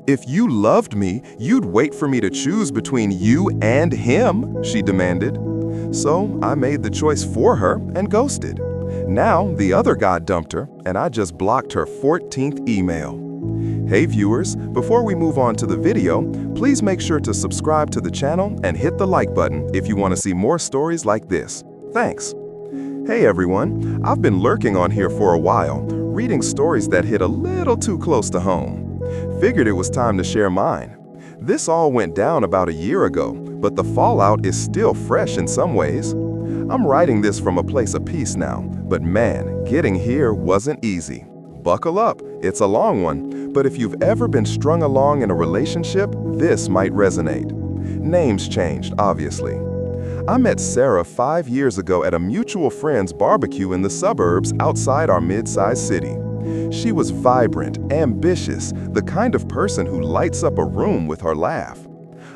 "If you loved me, you'd wait for me to choose between you and him," she demanded. So I made the choice for her and ghosted. Now the other guy dumped her, and I just blocked her 14th email. Hey viewers, before we move on to the video, please make sure to subscribe to the channel and hit the like button if you want to see more stories like this. Thanks. Hey everyone, I've been lurking on here for a while, reading stories that hit a little too close to home. Figured it was time to share mine. This all went down about a year ago, but the fallout is still fresh in some ways. I'm writing this from a place of peace now, but man, getting here wasn't easy. Buckle up, it's a long one, but if you've ever been strung along in a relationship, this might resonate. Names changed, obviously. I met Sarah 5 years ago at a mutual friend's barbecue in the suburbs outside our mid-sized city. She was vibrant, ambitious, the kind of person who lights up a room with her laugh.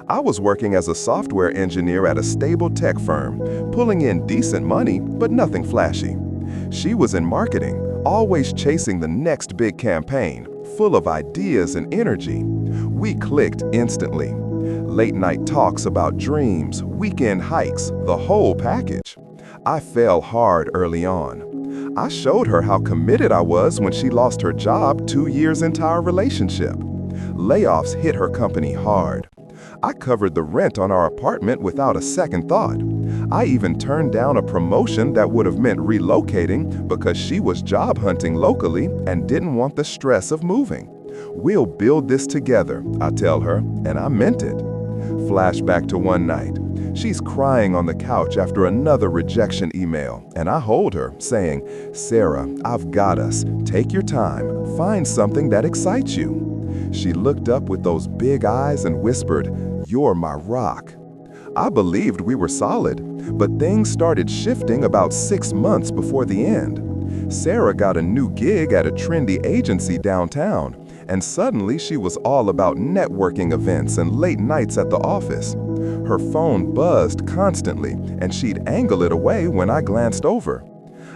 I was working as a software engineer at a stable tech firm, pulling in decent money, but nothing flashy. She was in marketing, always chasing the next big campaign, full of ideas and energy. We clicked instantly. Late-night talks about dreams, weekend hikes, the whole package. I fell hard early on. I showed her how committed I was when she lost her job 2 years into our relationship. Layoffs hit her company hard. I covered the rent on our apartment without a second thought. I even turned down a promotion that would have meant relocating because she was job hunting locally and didn't want the stress of moving. "We'll build this together," I tell her, and I meant it. Flashback to one night. She's crying on the couch after another rejection email, and I hold her, saying, "Sarah, I've got us. Take your time. Find something that excites you." She looked up with those big eyes and whispered, "You're my rock." I believed we were solid, but things started shifting about 6 months before the end. Sarah got a new gig at a trendy agency downtown, and suddenly she was all about networking events and late nights at the office. Her phone buzzed constantly, and she'd angle it away when I glanced over.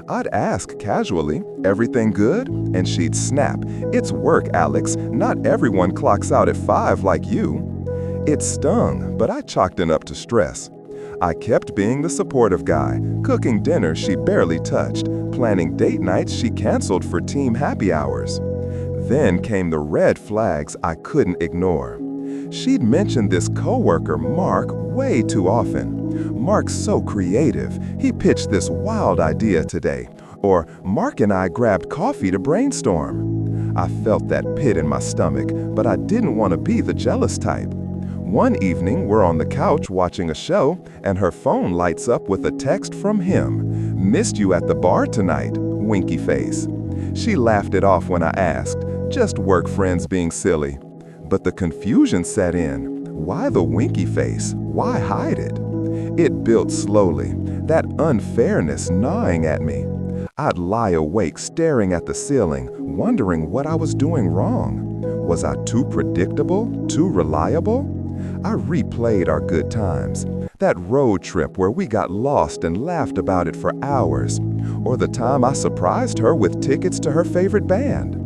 I'd ask casually, "Everything good?" And she'd snap, "It's work, Alex. Not everyone clocks out at 5 like you." It stung, but I chalked it up to stress. I kept being the supportive guy, cooking dinner she barely touched, planning date nights she canceled for team happy hours. Then came the red flags I couldn't ignore. She'd mentioned this coworker, Mark, way too often. "Mark's so creative. He pitched this wild idea today." Or, "Mark and I grabbed coffee to brainstorm." I felt that pit in my stomach, but I didn't want to be the jealous type. One evening, we're on the couch watching a show, and her phone lights up with a text from him. "Missed you at the bar tonight," winky face. She laughed it off when I asked, "Just work friends being silly." But the confusion set in. Why the winky face? Why hide it? It built slowly, that unfairness gnawing at me. I'd lie awake staring at the ceiling, wondering what I was doing wrong. Was I too predictable? Too reliable? I replayed our good times. That road trip where we got lost and laughed about it for hours. Or the time I surprised her with tickets to her favorite band.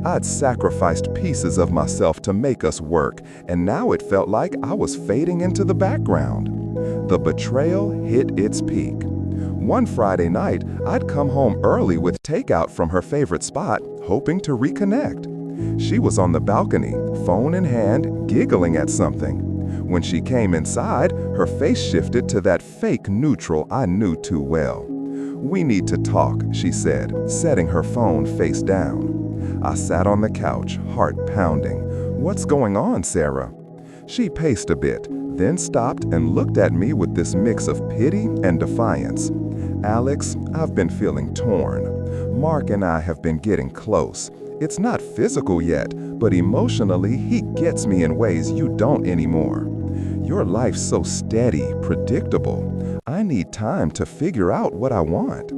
I'd sacrificed pieces of myself to make us work, and now it felt like I was fading into the background. The betrayal hit its peak. One Friday night, I'd come home early with takeout from her favorite spot, hoping to reconnect. She was on the balcony, phone in hand, giggling at something. When she came inside, her face shifted to that fake neutral I knew too well. "We need to talk," she said, setting her phone face down. I sat on the couch, heart pounding. "What's going on, Sarah?" She paced a bit, then stopped and looked at me with this mix of pity and defiance. "Alex, I've been feeling torn. Mark and I have been getting close. It's not physical yet, but emotionally he gets me in ways you don't anymore. Your life's so steady, predictable. I need time to figure out what I want."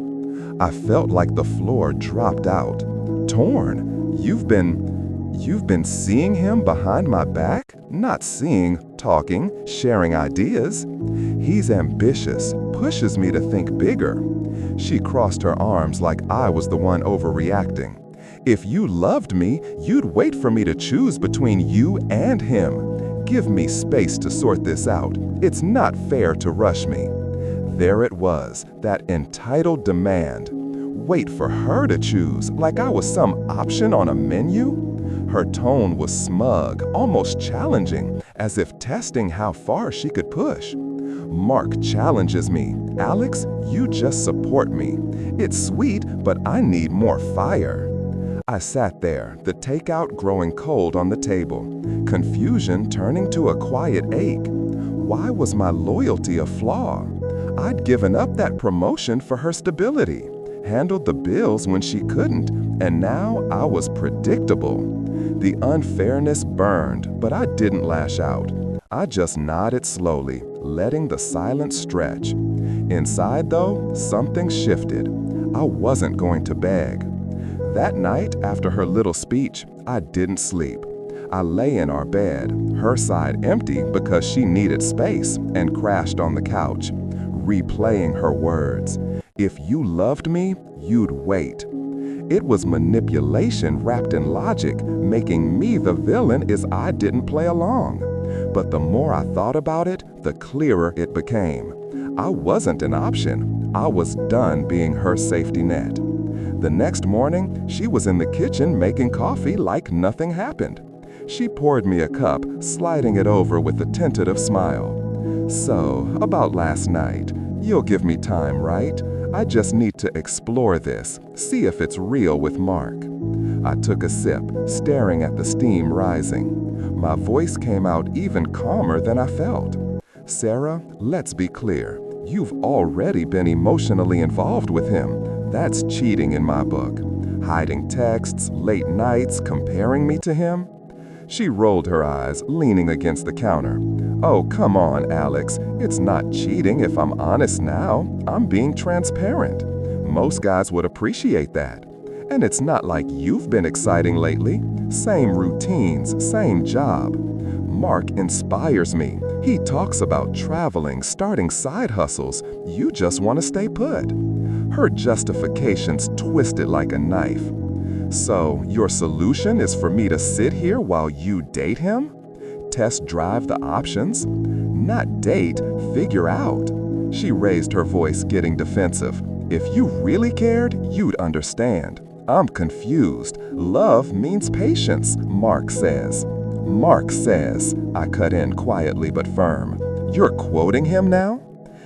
I felt like the floor dropped out. "Torn? You've been seeing him behind my back? Not seeing, talking, sharing ideas. He's ambitious, pushes me to think bigger." She crossed her arms like I was the one overreacting. If you loved me, you'd wait for me to choose between you and him. Give me space to sort this out. It's not fair to rush me. There it was, that entitled demand. Wait for her to choose, like I was some option on a menu? Her tone was smug, almost challenging, as if testing how far she could push. Mark challenges me. Alex, you just support me. It's sweet, but I need more fire. I sat there, the takeout growing cold on the table, confusion turning to a quiet ache. Why was my loyalty a flaw? I'd given up that promotion for her stability, handled the bills when she couldn't, and now I was predictable. The unfairness burned, but I didn't lash out. I just nodded slowly, letting the silence stretch. Inside, though, something shifted. I wasn't going to beg. That night, after her little speech, I didn't sleep. I lay in our bed, her side empty because she needed space, and crashed on the couch, replaying her words. If you loved me, you'd wait. It was manipulation wrapped in logic, making me the villain as I didn't play along. But the more I thought about it, the clearer it became. I wasn't an option. I was done being her safety net. The next morning, she was in the kitchen making coffee like nothing happened. She poured me a cup, sliding it over with a tentative smile. So, about last night, you'll give me time, right? I just need to explore this, see if it's real with Mark. I took a sip, staring at the steam rising. My voice came out even calmer than I felt. Sarah, let's be clear. You've already been emotionally involved with him. That's cheating in my book. Hiding texts, late nights, comparing me to him. She rolled her eyes, leaning against the counter. Oh, come on, Alex. It's not cheating if I'm honest now. I'm being transparent. Most guys would appreciate that. And it's not like you've been exciting lately. Same routines, same job. Mark inspires me. He talks about traveling, starting side hustles. You just want to stay put. Her justifications twisted like a knife. So, your solution is for me to sit here while you date him? Test drive the options? Not date, figure out. She raised her voice, getting defensive. If you really cared, you'd understand. I'm confused. Love means patience, Mark says. Mark says, I cut in quietly but firm. You're quoting him now?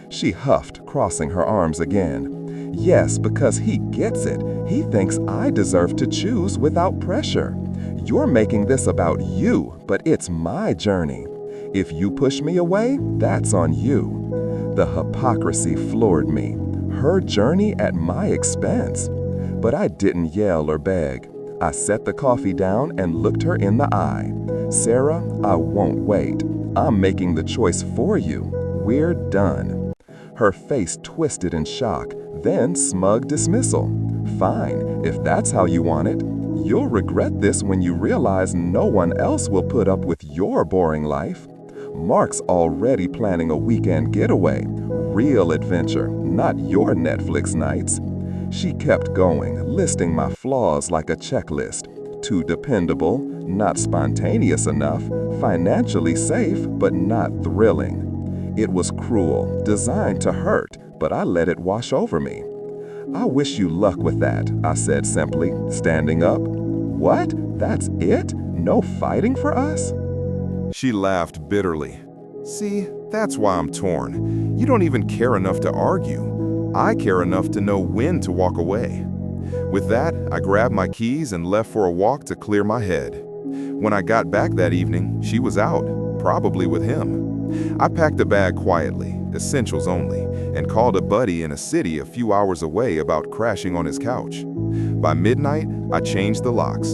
She huffed, crossing her arms again. Yes, because he gets it. He thinks I deserve to choose without pressure. You're making this about you, but it's my journey. If you push me away, that's on you. The hypocrisy floored me. Her journey at my expense. But I didn't yell or beg. I set the coffee down and looked her in the eye. Sarah, I won't wait. I'm making the choice for you. We're done. Her face twisted in shock, then smug dismissal. Fine, if that's how you want it. You'll regret this when you realize no one else will put up with your boring life. Mark's already planning a weekend getaway. Real adventure, not your Netflix nights. She kept going, listing my flaws like a checklist. Too dependable, not spontaneous enough, financially safe, but not thrilling. It was cruel, designed to hurt, but I let it wash over me. I wish you luck with that, I said simply, standing up. What? That's it? No fighting for us? She laughed bitterly. See, that's why I'm torn. You don't even care enough to argue. I care enough to know when to walk away. With that, I grabbed my keys and left for a walk to clear my head. When I got back that evening, she was out, probably with him. I packed a bag quietly, essentials only, and called a buddy in a city a few hours away about crashing on his couch. By midnight, I changed the locks.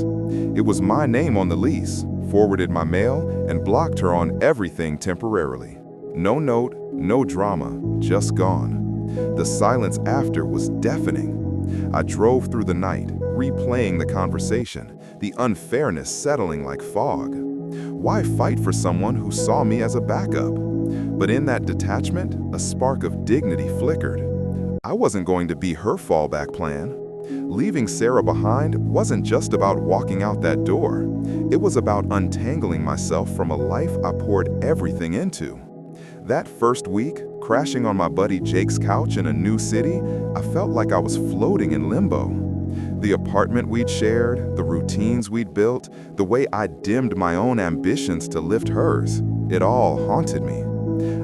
It was my name on the lease, forwarded my mail, and blocked her on everything temporarily. No note, no drama, just gone. The silence after was deafening. I drove through the night, replaying the conversation, the unfairness settling like fog. Why fight for someone who saw me as a backup? But in that detachment, a spark of dignity flickered. I wasn't going to be her fallback plan. Leaving Sarah behind wasn't just about walking out that door. It was about untangling myself from a life I poured everything into. That first week, crashing on my buddy Jake's couch in a new city, I felt like I was floating in limbo. The apartment we'd shared, the routines we'd built, the way I dimmed my own ambitions to lift hers, it all haunted me.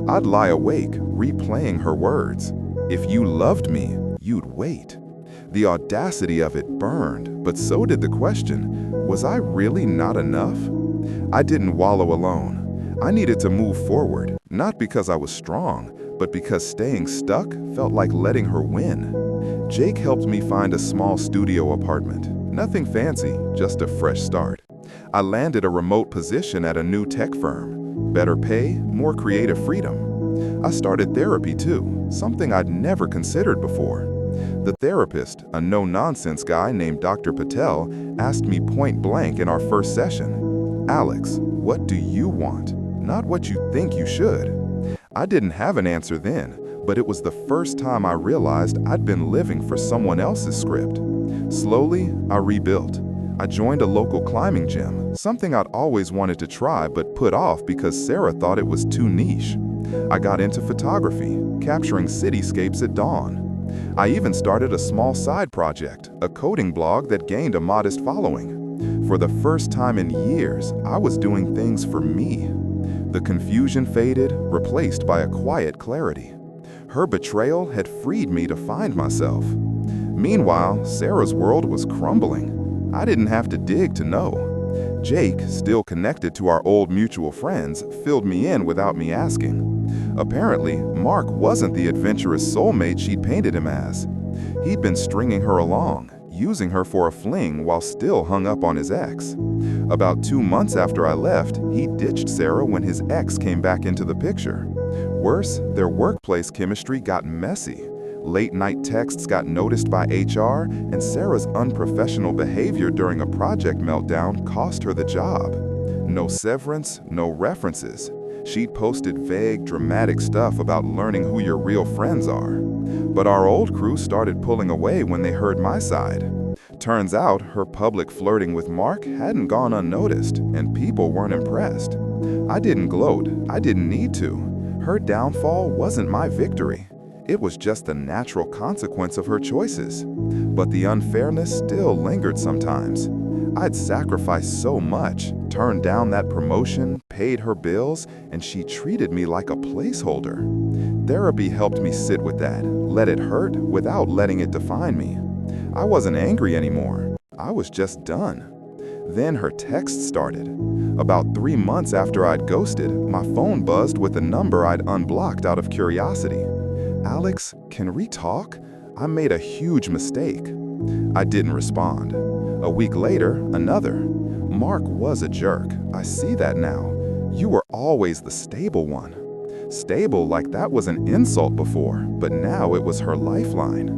I'd lie awake, replaying her words. If you loved me, you'd wait. The audacity of it burned, but so did the question, was I really not enough? I didn't wallow alone. I needed to move forward, not because I was strong, but because staying stuck felt like letting her win. Jake helped me find a small studio apartment. Nothing fancy, just a fresh start. I landed a remote position at a new tech firm. Better pay, more creative freedom. I started therapy too, something I'd never considered before. The therapist, a no-nonsense guy named Dr. Patel, asked me point blank in our first session, "Alex, what do you want? Not what you think you should." I didn't have an answer then, but it was the first time I realized I'd been living for someone else's script. Slowly, I rebuilt. I joined a local climbing gym, something I'd always wanted to try but put off because Sarah thought it was too niche. I got into photography, capturing cityscapes at dawn. I even started a small side project, a coding blog that gained a modest following. For the first time in years, I was doing things for me. The confusion faded, replaced by a quiet clarity. Her betrayal had freed me to find myself. Meanwhile, Sarah's world was crumbling. I didn't have to dig to know. Jake, still connected to our old mutual friends, filled me in without me asking. Apparently, Mark wasn't the adventurous soulmate she'd painted him as. He'd been stringing her along, using her for a fling while still hung up on his ex. About 2 months after I left, he ditched Sarah when his ex came back into the picture. Worse, their workplace chemistry got messy. Late-night texts got noticed by HR, and Sarah's unprofessional behavior during a project meltdown cost her the job. No severance, no references. She'd posted vague, dramatic stuff about learning who your real friends are. But our old crew started pulling away when they heard my side. Turns out her public flirting with Mark hadn't gone unnoticed, and people weren't impressed. I didn't gloat. I didn't need to. Her downfall wasn't my victory. It was just the natural consequence of her choices. But the unfairness still lingered sometimes. I'd sacrificed so much, turned down that promotion, paid her bills, and she treated me like a placeholder. Therapy helped me sit with that, let it hurt without letting it define me. I wasn't angry anymore. I was just done. Then her texts started. About 3 months after I'd ghosted, my phone buzzed with a number I'd unblocked out of curiosity. "Alex, can we talk? I made a huge mistake." I didn't respond. A week later, another. "Mark was a jerk. I see that now. You were always the stable one." Stable like that was an insult before, but now it was her lifeline.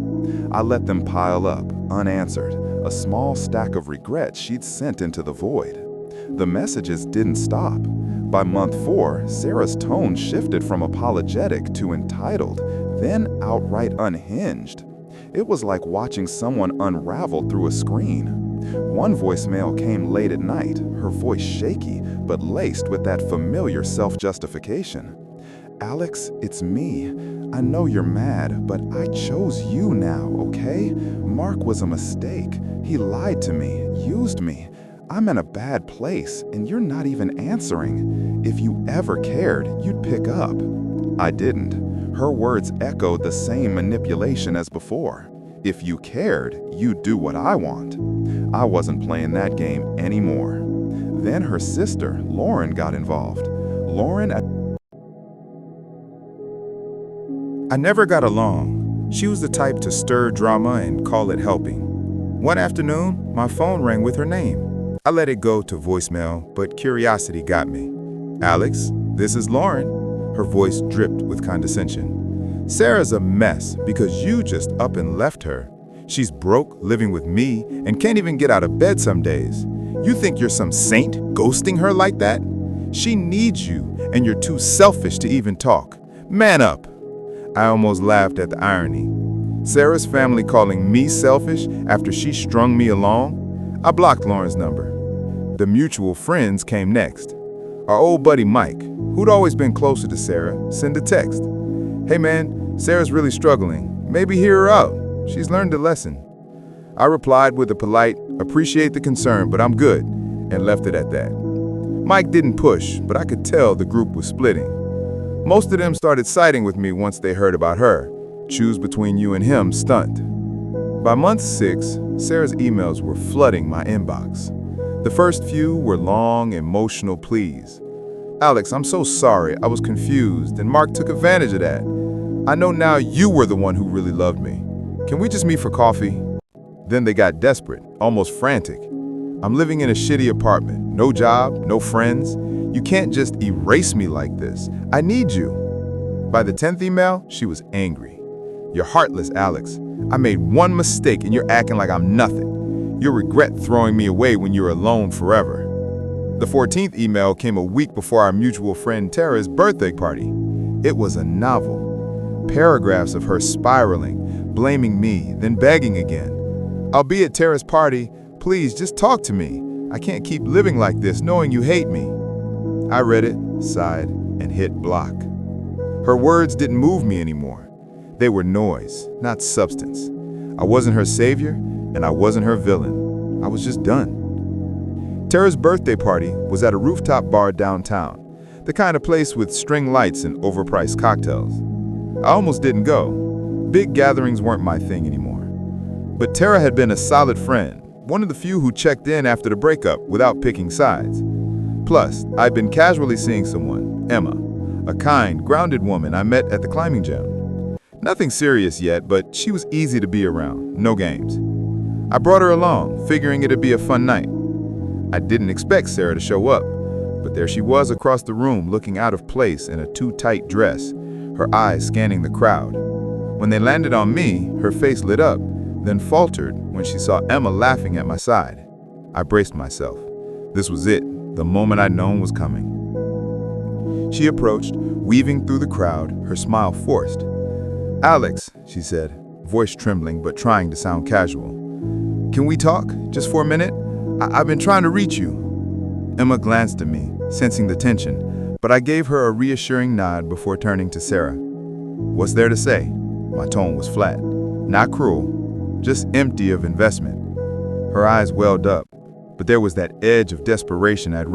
I let them pile up, unanswered, a small stack of regrets she'd sent into the void. The messages didn't stop. By month 4, Sarah's tone shifted from apologetic to entitled, then outright unhinged. It was like watching someone unravel through a screen. One voicemail came late at night, her voice shaky, but laced with that familiar self-justification. "Alex, it's me. I know you're mad, but I chose you now, okay? Mark was a mistake. He lied to me, used me. I'm in a bad place, and you're not even answering. If you ever cared, you'd pick up." I didn't. Her words echoed the same manipulation as before. If you cared, you'd do what I want. I wasn't playing that game anymore. Then her sister, Lauren, got involved. I never got along. She was the type to stir drama and call it helping. One afternoon, my phone rang with her name. I let it go to voicemail, but curiosity got me. "Alex, this is Lauren." Her voice dripped with condescension. "Sarah's a mess because you just up and left her. She's broke, living with me, and can't even get out of bed some days. You think you're some saint ghosting her like that? She needs you, and you're too selfish to even talk. Man up." I almost laughed at the irony. Sarah's family calling me selfish after she strung me along? I blocked Lauren's number. The mutual friends came next. Our old buddy Mike, who'd always been closer to Sarah, sent a text. "Hey man, Sarah's really struggling. Maybe hear her out. She's learned a lesson." I replied with a polite, "Appreciate the concern, but I'm good," and left it at that. Mike didn't push, but I could tell the group was splitting. Most of them started siding with me once they heard about her. Choose between you and him stunt. By month 6, Sarah's emails were flooding my inbox. The first few were long, emotional pleas. "Alex, I'm so sorry. I was confused, and Mark took advantage of that. I know now you were the one who really loved me. Can we just meet for coffee?" Then they got desperate, almost frantic. "I'm living in a shitty apartment. No job, no friends. You can't just erase me like this. I need you." By the 10th email, she was angry. "You're heartless, Alex. I made one mistake and you're acting like I'm nothing. You'll regret throwing me away when you're alone forever." The 14th email came a week before our mutual friend Tara's birthday party. It was a novel. Paragraphs of her spiraling, blaming me, then begging again. "I'll be at Tara's party. Please, just talk to me. I can't keep living like this knowing you hate me." I read it, sighed, and hit block. Her words didn't move me anymore. They were noise, not substance. I wasn't her savior, and I wasn't her villain. I was just done. Tara's birthday party was at a rooftop bar downtown, the kind of place with string lights and overpriced cocktails. I almost didn't go. Big gatherings weren't my thing anymore. But Tara had been a solid friend, one of the few who checked in after the breakup without picking sides. Plus, I'd been casually seeing someone, Emma, a kind, grounded woman I met at the climbing gym. Nothing serious yet, but she was easy to be around, no games. I brought her along, figuring it'd be a fun night. I didn't expect Sarah to show up, but there she was across the room looking out of place in a too-tight dress, her eyes scanning the crowd. When they landed on me, her face lit up, then faltered when she saw Emma laughing at my side. I braced myself. This was it, the moment I'd known was coming. She approached, weaving through the crowd, her smile forced. "Alex," she said, voice trembling but trying to sound casual. "Can we talk, just for a minute? I've been trying to reach you." Emma glanced at me, sensing the tension, but I gave her a reassuring nod before turning to Sarah. "What's there to say?" My tone was flat. Not cruel, just empty of investment. Her eyes welled up, but there was that edge of desperation I'd